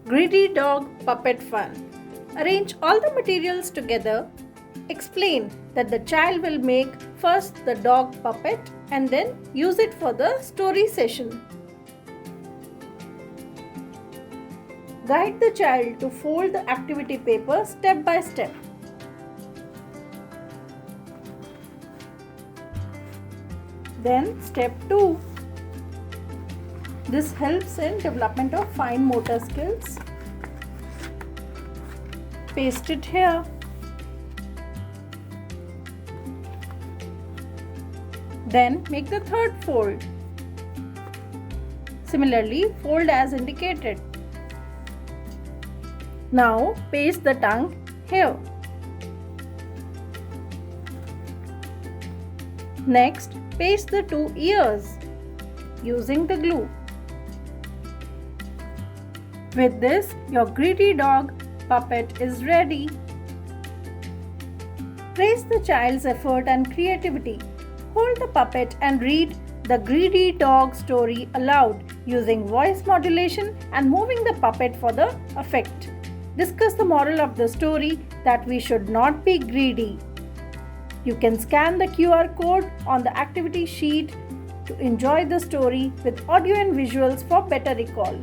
Greedy dog puppet fun. Arrange all the materials together. Explain that the child will make first the dog puppet and then use it for the story session. Guide the child to fold the activity paper step by step. Then step 2. This helps in development of fine motor skills. Paste it here. Then make the third fold. Similarly, fold as indicated. Now paste the tongue here. Next, paste the 2 ears using the glue. With this, your greedy dog puppet is ready. Praise the child's effort and creativity. Hold the puppet and read the greedy dog story aloud using voice modulation and moving the puppet for the effect. Discuss the moral of the story that we should not be greedy. You can scan the QR code on the activity sheet to enjoy the story with audio and visuals for better recall.